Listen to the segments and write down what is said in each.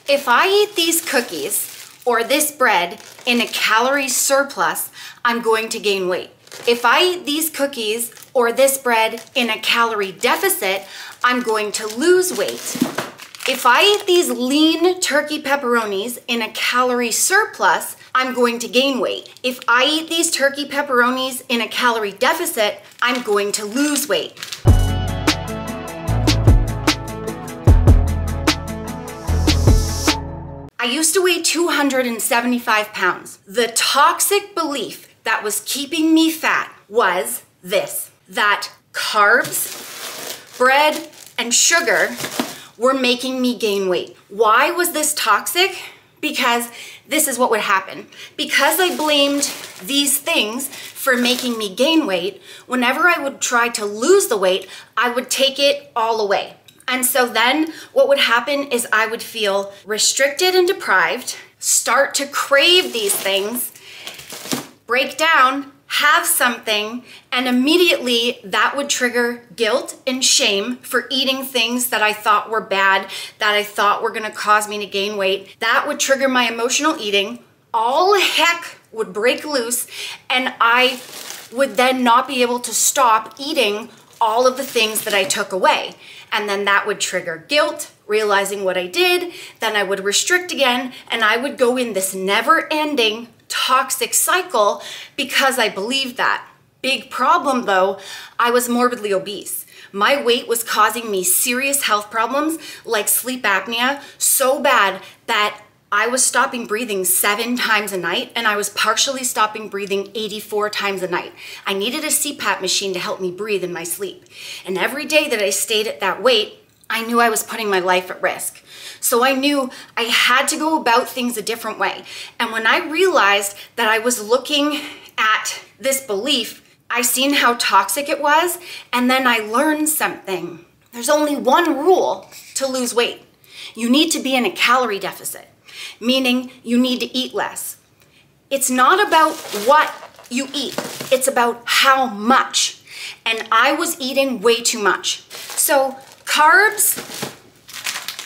If I eat these cookies or this bread in a calorie surplus, I'm going to gain weight. If I eat these cookies or this bread in a calorie deficit, I'm going to lose weight. If I eat these lean turkey pepperonis in a calorie surplus, I'm going to gain weight. If I eat these turkey pepperonis in a calorie deficit, I'm going to lose weight. I used to weigh 275 pounds. The toxic belief that was keeping me fat was this, that carbs, bread, and sugar were making me gain weight. Why was this toxic? Because this is what would happen. Because I blamed these things for making me gain weight, whenever I would try to lose the weight, I would take it all away. And so then what would happen is I would feel restricted and deprived, start to crave these things, break down, have something, and immediately that would trigger guilt and shame for eating things that I thought were bad, that I thought were gonna cause me to gain weight. That would trigger my emotional eating. All heck would break loose, and I would then not be able to stop eating all of the things that I took away. And then that would trigger guilt, realizing what I did, then I would restrict again, and I would go in this never-ending toxic cycle because I believed that. Big problem though, I was morbidly obese. My weight was causing me serious health problems like sleep apnea, so bad that I was stopping breathing 7 times a night, and I was partially stopping breathing 84 times a night. I needed a CPAP machine to help me breathe in my sleep. And every day that I stayed at that weight, I knew I was putting my life at risk. So I knew I had to go about things a different way. And when I realized that I was looking at this belief, I seen how toxic it was, and then I learned something. There's only one rule to lose weight. You need to be in a calorie deficit, meaning you need to eat less. It's not about what you eat, it's about how much. And I was eating way too much. So carbs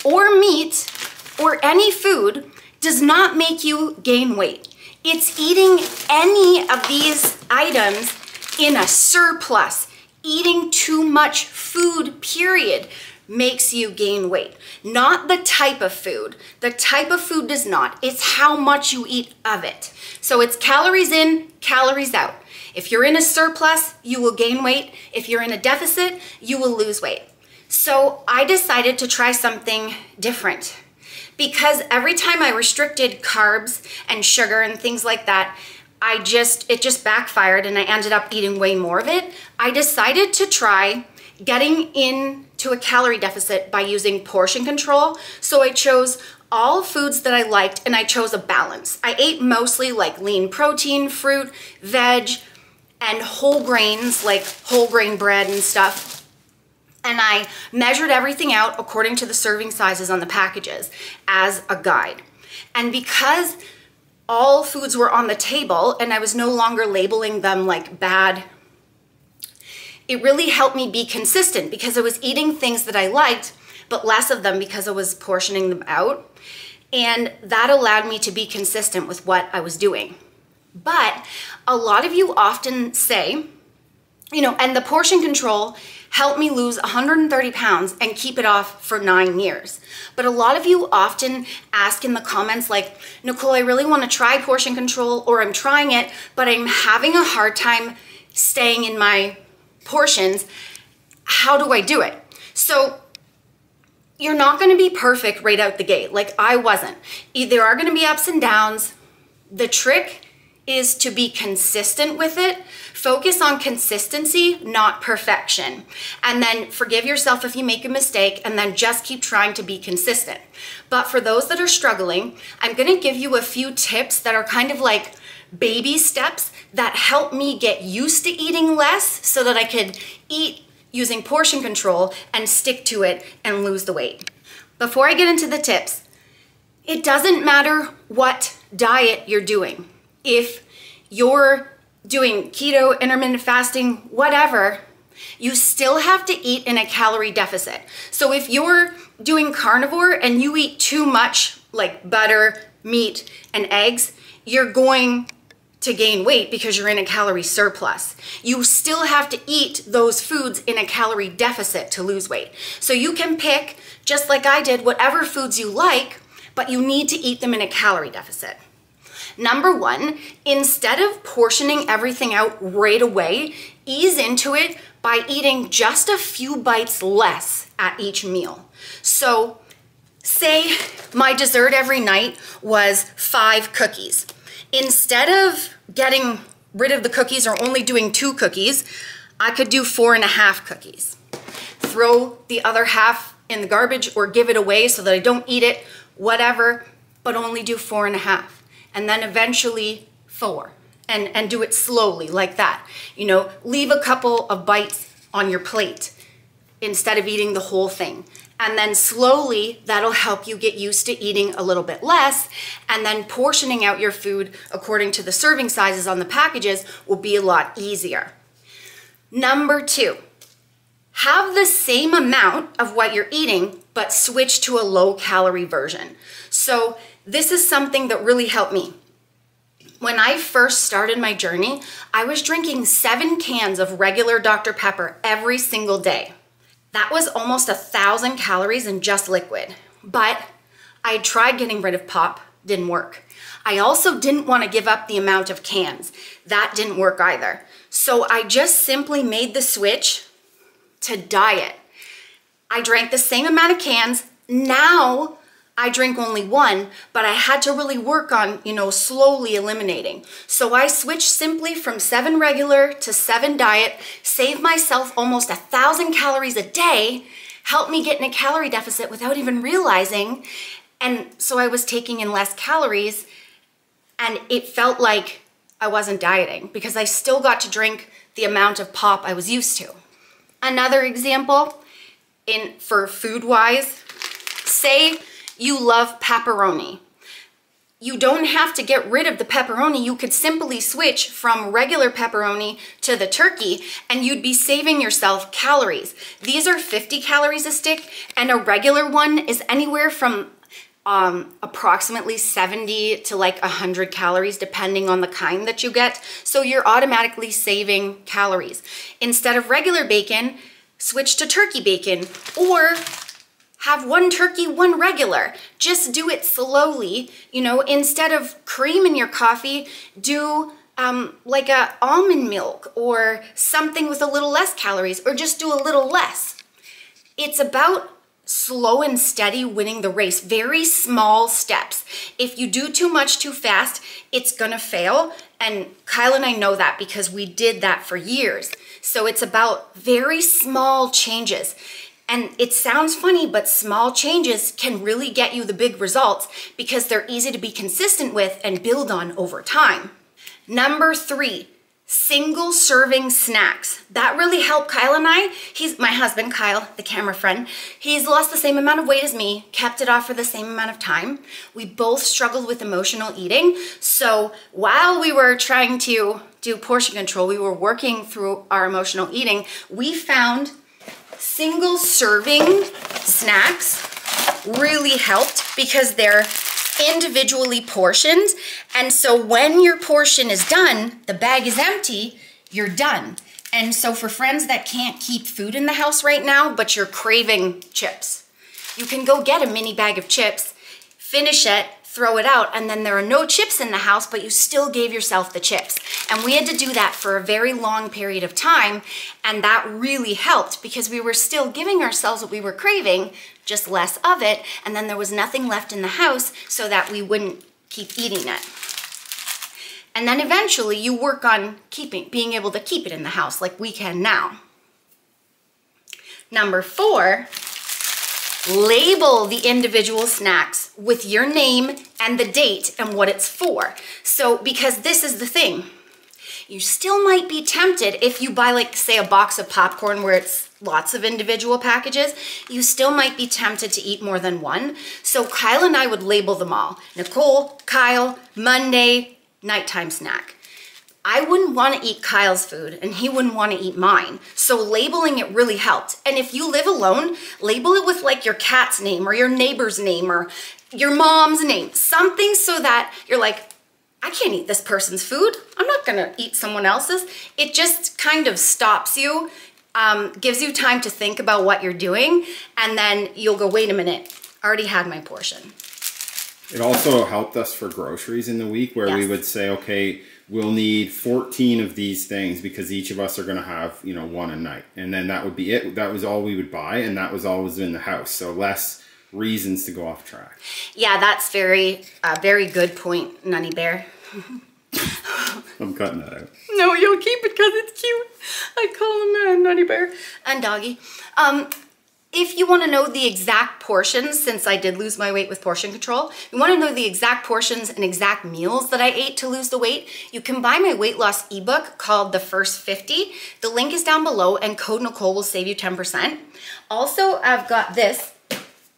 or meat or any food does not make you gain weight. It's eating any of these items in a surplus. Eating too much food, period, makes you gain weight. Not the type of food. The type of food does not. It's how much you eat of it. So it's calories in, calories out. If you're in a surplus, you will gain weight. If you're in a deficit, you will lose weight. So I decided to try something different, because every time I restricted carbs and sugar and things like that, it just backfired and I ended up eating way more of it. I decided to try getting into a calorie deficit by using portion control. So I chose all foods that I liked, and I chose a balance. I ate mostly like lean protein, fruit, veg, and whole grains, like whole grain bread and stuff. And I measured everything out according to the serving sizes on the packages as a guide. And because all foods were on the table and I was no longer labeling them like bad, it really helped me be consistent, because I was eating things that I liked, but less of them because I was portioning them out. And that allowed me to be consistent with what I was doing. But a lot of you often say, and the portion control helped me lose 130 pounds and keep it off for 9 years. But a lot of you often ask in the comments like, Nicole, I really want to try portion control, or I'm trying it, but I'm having a hard time staying in my portions. How do I do it? So you're not going to be perfect right out the gate. Like I wasn't. There are going to be ups and downs. The trick is to be consistent with it. Focus on consistency, not perfection. And then forgive yourself if you make a mistake, and then just keep trying to be consistent. But for those that are struggling, I'm going to give you a few tips that are kind of like baby steps that help me get used to eating less so that I could eat using portion control and stick to it and lose the weight. Before I get into the tips, it doesn't matter what diet you're doing. If you're doing keto, intermittent fasting, whatever, you still have to eat in a calorie deficit. So if you're doing carnivore and you eat too much like butter, meat, and eggs, you're going to gain weight because you're in a calorie surplus. You still have to eat those foods in a calorie deficit to lose weight. So you can pick, just like I did, whatever foods you like, but you need to eat them in a calorie deficit. Number one, instead of portioning everything out right away, ease into it by eating just a few bites less at each meal. So say my dessert every night was 5 cookies. Instead of getting rid of the cookies or only doing 2 cookies, I could do 4.5 cookies. Throw the other half in the garbage or give it away so that I don't eat it, whatever, but only do 4.5. And then eventually 4. And do it slowly like that. You know, leave a couple of bites on your plate instead of eating the whole thing. And then slowly, that'll help you get used to eating a little bit less, and then portioning out your food according to the serving sizes on the packages will be a lot easier. Number 2, have the same amount of what you're eating, but switch to a low-calorie version. So this is something that really helped me. When I first started my journey, I was drinking 7 cans of regular Dr. Pepper every single day. That was almost 1,000 calories in just liquid. But I tried getting rid of pop, didn't work. I also didn't want to give up the amount of cans. That didn't work either. So I just simply made the switch to diet. I drank the same amount of cans. Now I drink only 1, but I had to really work on, slowly eliminating. So I switched simply from 7 regular to 7 diet, saved myself almost 1,000 calories a day, helped me get in a calorie deficit without even realizing. And so I was taking in less calories, and it felt like I wasn't dieting because I still got to drink the amount of pop I was used to. Another example, for food-wise, say you love pepperoni. You don't have to get rid of the pepperoni. You could simply switch from regular pepperoni to the turkey and you'd be saving yourself calories. These are 50 calories a stick and a regular one is anywhere from approximately 70 to like 100 calories depending on the kind that you get. So you're automatically saving calories. Instead of regular bacon, switch to turkey bacon or have 1 turkey, 1 regular. Just do it slowly. Instead of cream in your coffee, do like a almond milk or something with a little less calories, or just do a little less. It's about slow and steady winning the race, very small steps. If you do too much too fast, it's gonna fail. And Kyle and I know that because we did that for years. So it's about very small changes. And it sounds funny, but small changes can really get you the big results because they're easy to be consistent with and build on over time. Number 3, single serving snacks. That really helped Kyle and I. He's my husband, Kyle, the camera friend. He's lost the same amount of weight as me, kept it off for the same amount of time. We both struggled with emotional eating. So while we were trying to do portion control, we were working through our emotional eating, we found single serving snacks really helped because they're individually portioned. And so when your portion is done, the bag is empty, you're done. And so for friends that can't keep food in the house right now, but you're craving chips, you can go get a mini bag of chips, finish it, throw it out, and then there are no chips in the house, but you still gave yourself the chips. And we had to do that for a very long period of time, and that really helped because we were still giving ourselves what we were craving, just less of it, and then there was nothing left in the house so that we wouldn't keep eating it. And then eventually you work on being able to keep it in the house like we can now. Number 4, label the individual snacks with your name and the date and what it's for. So, because this is the thing, you still might be tempted if you buy like, say, a box of popcorn where it's lots of individual packages, you still might be tempted to eat more than 1. So Kyle and I would label them all. Nicole, Kyle, Monday, nighttime snack. I wouldn't want to eat Kyle's food and he wouldn't want to eat mine. So labeling it really helped. And if you live alone, label it with like your cat's name or your neighbor's name or your mom's name, something so that you're like, I can't eat this person's food. I'm not gonna eat someone else's. It just kind of stops you, gives you time to think about what you're doing, and then you'll go, wait a minute, I already had my portion. It also helped us for groceries in the week where we would say, okay, we'll need 14 of these things because each of us are going to have, you know, one a night. And then that would be it. That was all we would buy, and that was always in the house. So less reasons to go off track. Yeah, that's very good point, Nunny Bear. I'm cutting that out. No, you'll keep it because it's cute. I call him Nunny Bear and Doggy. If you want to know the exact portions, since I did lose my weight with portion control, you want to know the exact portions and exact meals that I ate to lose the weight, you can buy my weight loss ebook called The First 50. The link is down below, and code Nicole will save you 10%. Also, I've got this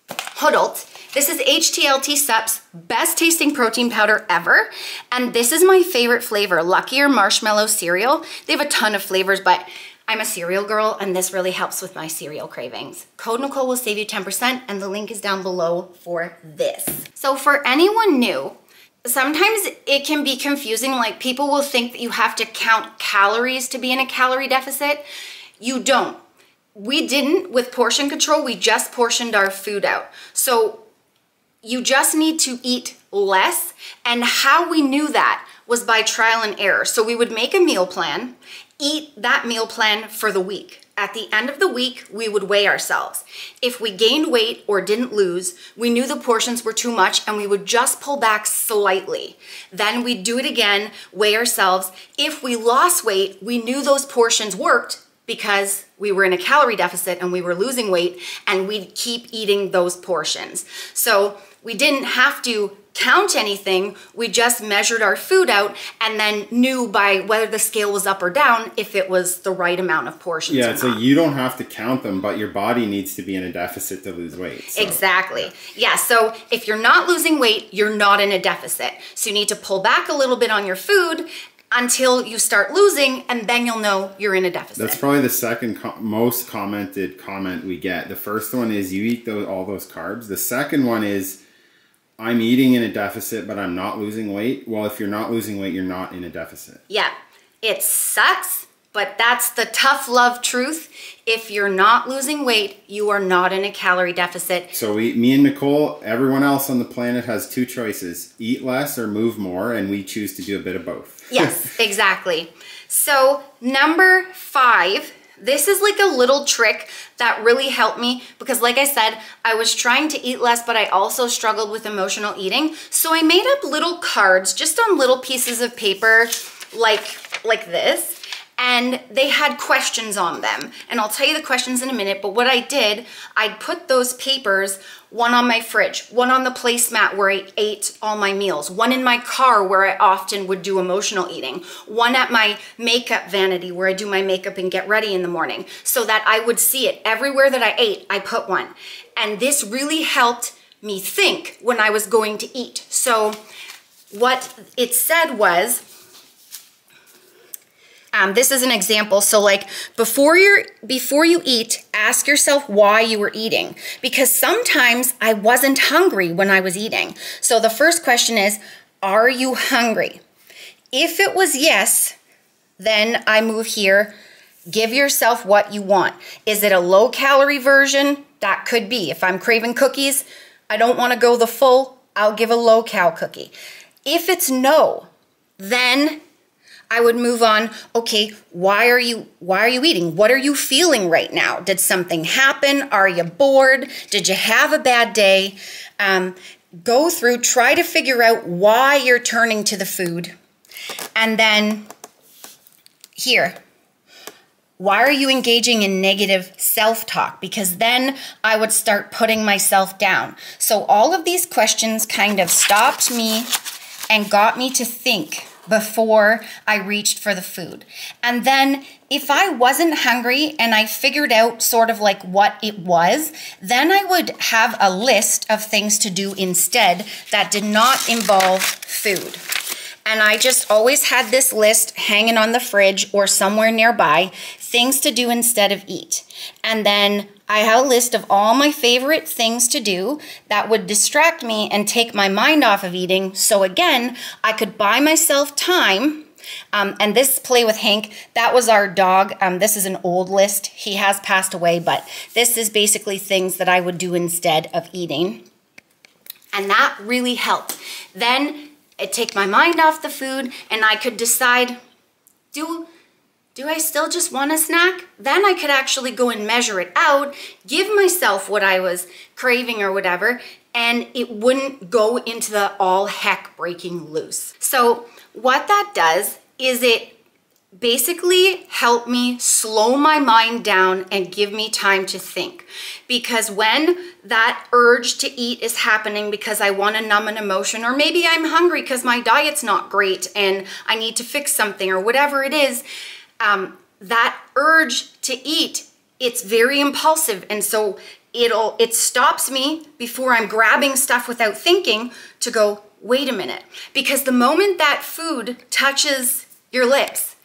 Hudult. This is HTLT Sup's best tasting protein powder ever. And this is my favorite flavor, Luckier Marshmallow Cereal. They have a ton of flavors, but I'm a cereal girl, and this really helps with my cereal cravings. Code Nicole will save you 10%, and the link is down below for this. So for anyone new, sometimes it can be confusing. Like, people will think that you have to count calories to be in a calorie deficit. You don't. We didn't with portion control. We just portioned our food out. So you just need to eat less, and how we knew that was by trial and error. So we would make a meal plan, eat that meal plan for the week. At the end of the week, we would weigh ourselves. If we gained weight or didn't lose, we knew the portions were too much, and we would just pull back slightly. Then we'd do it again, weigh ourselves. If we lost weight, we knew those portions worked because we were in a calorie deficit and we were losing weight, and we'd keep eating those portions. So we didn't have to count anything. We just measured our food out and then knew by whether the scale was up or down if it was the right amount of portions. Yeah, so you don't have to count them, but your body needs to be in a deficit to lose weight. So. Exactly. Yeah, so if you're not losing weight, you're not in a deficit. So you need to pull back a little bit on your food until you start losing, and then you'll know you're in a deficit. That's probably the second most commented comment we get. The first one is you eat all those carbs. The second one is I'm eating in a deficit, but I'm not losing weight. Well, if you're not losing weight, you're not in a deficit. Yeah, it sucks, but that's the tough love truth. If you're not losing weight, you are not in a calorie deficit. So me and Nicole, everyone else on the planet has two choices: eat less or move more, and we choose to do a bit of both. Yes, exactly. So number 5, this is like a little trick that really helped me because, like I said, I was trying to eat less, but I also struggled with emotional eating. So I made up little cards just on little pieces of paper like this, and they had questions on them. And I'll tell you the questions in a minute, but what I did, I'd put those papers, one on my fridge, one on the placemat where I ate all my meals, one in my car where I often would do emotional eating, one at my makeup vanity where I do my makeup and get ready in the morning, so that I would see it. Everywhere that I ate, I put one. And this really helped me think when I was going to eat. So what it said was, this is an example. So like before you eat, ask yourself why you were eating, because sometimes I wasn't hungry when I was eating. So the first question is, are you hungry? If it was yes, then I move here. Give yourself what you want. Is it a low calorie version? That could be. If I'm craving cookies, I don't want to go the full, I'll give a low cal cookie. If it's no, then I would move on. Okay, why are you eating? What are you feeling right now? Did something happen? Are you bored? Did you have a bad day? Go through, try to figure out why you're turning to the food. And then here, why are you engaging in negative self-talk? Because then I would start putting myself down. So all of these questions kind of stopped me and got me to think before I reached for the food. And then if I wasn't hungry and I figured out sort of like what it was, then I would have a list of things to do instead that did not involve food. And I just always had this list hanging on the fridge or somewhere nearby, things to do instead of eat. And then I have a list of all my favorite things to do that would distract me and take my mind off of eating. So again, I could buy myself time. And this Play with Hank, that was our dog. This is an old list. He has passed away, but this is basically things that I would do instead of eating. And that really helped. Then it'd take my mind off the food and I could decide, do I still just want a snack? Then I could actually go and measure it out, give myself what I was craving or whatever, and it wouldn't go into the all heck breaking loose. So what that does is it basically helped me slow my mind down and give me time to think. Because when that urge to eat is happening because I want to numb an emotion, or maybe I'm hungry because my diet's not great and I need to fix something or whatever it is, that urge to eat, it's very impulsive. And so it stops me before I'm grabbing stuff without thinking to go, wait a minute. Because the moment that food touches your lips,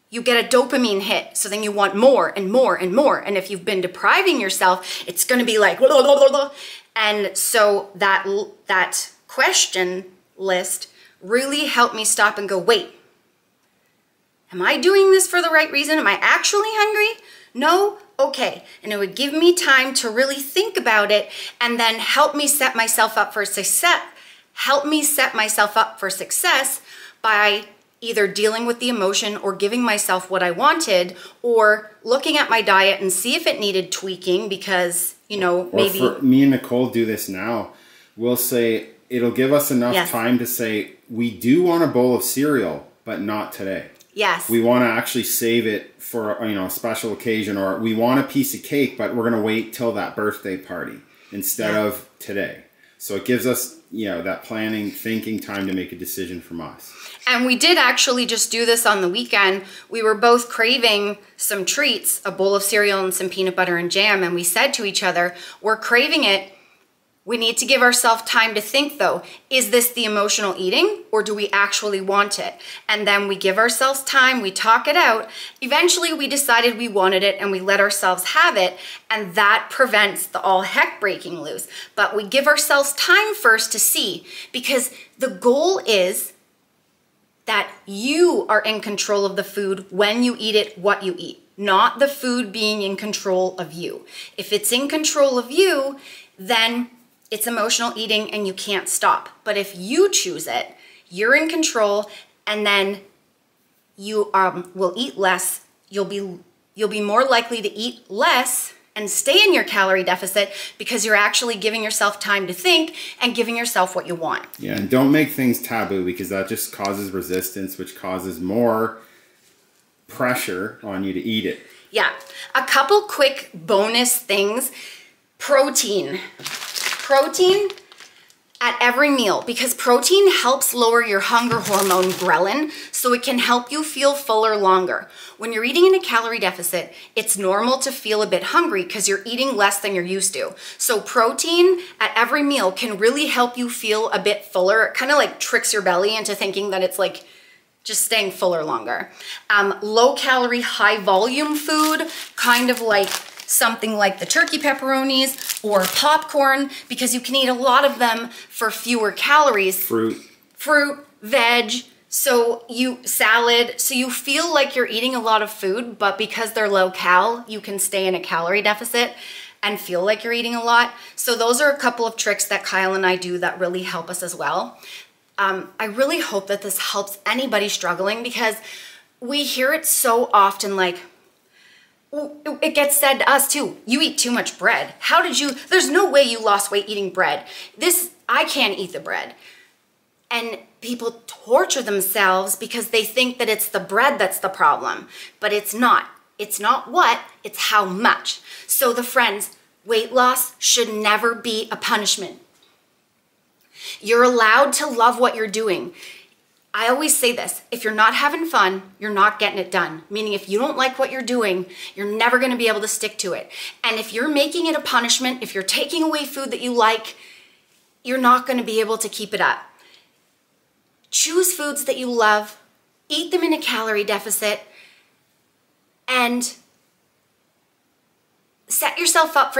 you get a dopamine hit. So then you want more and more and more. And if you've been depriving yourself, it's going to be like, blah, blah, blah, blah. And so that question list really helped me stop and go, wait, am I doing this for the right reason? Am I actually hungry? No? Okay. And it would give me time to really think about it and then help me set myself up for success. Help me set myself up for success by either dealing with the emotion or giving myself what I wanted, or looking at my diet and see if it needed tweaking because, you know, maybe... Or for me and Nicole do this now. We'll say, it'll give us enough time to say, we do want a bowl of cereal, but not today. Yes. We want to actually save it for, you know, a special occasion, or we want a piece of cake, but we're going to wait till that birthday party instead of today. So it gives us, you know, that planning, thinking time to make a decision from us. And we did actually just do this on the weekend. We were both craving some treats, a bowl of cereal and some peanut butter and jam. And we said to each other, we're craving it. We need to give ourselves time to think though, is this the emotional eating or do we actually want it? And then we give ourselves time, we talk it out. Eventually we decided we wanted it and we let ourselves have it, and that prevents the all heck breaking loose. But we give ourselves time first to see, because the goal is that you are in control of the food when you eat it, what you eat, not the food being in control of you. If it's in control of you, then it's emotional eating and you can't stop. But if you choose it, you're in control, and then you will eat less. You'll be more likely to eat less and stay in your calorie deficit because you're actually giving yourself time to think and giving yourself what you want. Yeah, and don't make things taboo, because that just causes resistance, which causes more pressure on you to eat it. Yeah, a couple quick bonus things. Protein at every meal, because protein helps lower your hunger hormone ghrelin, so it can help you feel fuller longer. When you're eating in a calorie deficit, it's normal to feel a bit hungry because you're eating less than you're used to. So protein at every meal can really help you feel a bit fuller. It kind of like tricks your belly into thinking that it's like just staying fuller longer. Low calorie, high volume food, kind of like something like the turkey pepperonis or popcorn, because you can eat a lot of them for fewer calories. Fruit, veg, salad. So you feel like you're eating a lot of food, but because they're low cal, you can stay in a calorie deficit and feel like you're eating a lot. So those are a couple of tricks that Kyle and I do that really help us as well. I really hope that this helps anybody struggling, because we hear it so often, like, it gets said to us too, you eat too much bread. There's no way you lost weight eating bread. I can't eat the bread. And people torture themselves because they think that it's the bread that's the problem, but it's not. It's not what, it's how much. So friends, weight loss should never be a punishment. You're allowed to love what you're doing. I always say this, if you're not having fun, you're not getting it done. Meaning if you don't like what you're doing, you're never gonna be able to stick to it. And if you're making it a punishment, if you're taking away food that you like, you're not gonna be able to keep it up. choose foods that you love, eat them in a calorie deficit, and set yourself up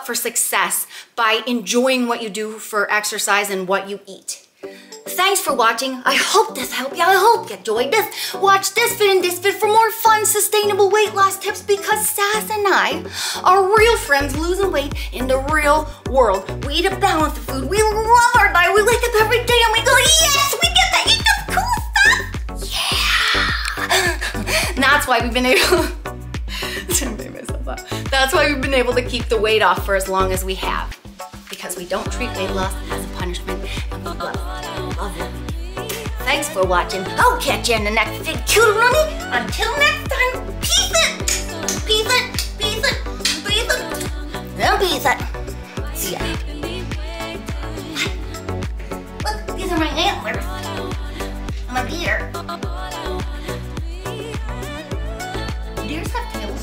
for success by enjoying what you do for exercise and what you eat. Thanks for watching. I hope this helped you. I hope you enjoyed this. Watch this vid and this vid for more fun, sustainable weight loss tips, because Sass and I are real friends losing weight in the real world. We eat a balance of food. We love our diet. We wake up every day and we go, yes, we get to eat this cool stuff. Yeah. And that's why we've been able That's why we've been able to keep the weight off for as long as we have. Because we don't treat weight loss as a punishment, and we love it. Thanks for watching. I'll catch you in the next video. Toodaloomy. Until next time, peace it. Peace it. Peace it. Peace it. And peace it. See ya. Look, these are my antlers. I'm a deer. Deers have tails.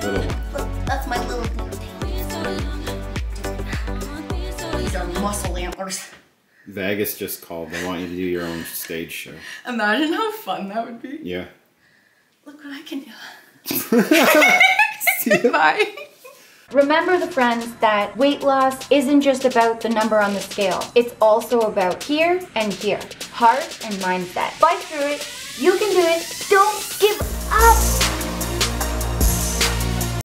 Little one. Look, that's my little deer tail. These are muscle antlers. Vegas just called. They want you to do your own stage show. Imagine how fun that would be. Yeah. Look what I can do. Bye. Remember, the friends, that weight loss isn't just about the number on the scale. It's also about here and here. Heart and mindset. Fight through it. You can do it. Don't give up.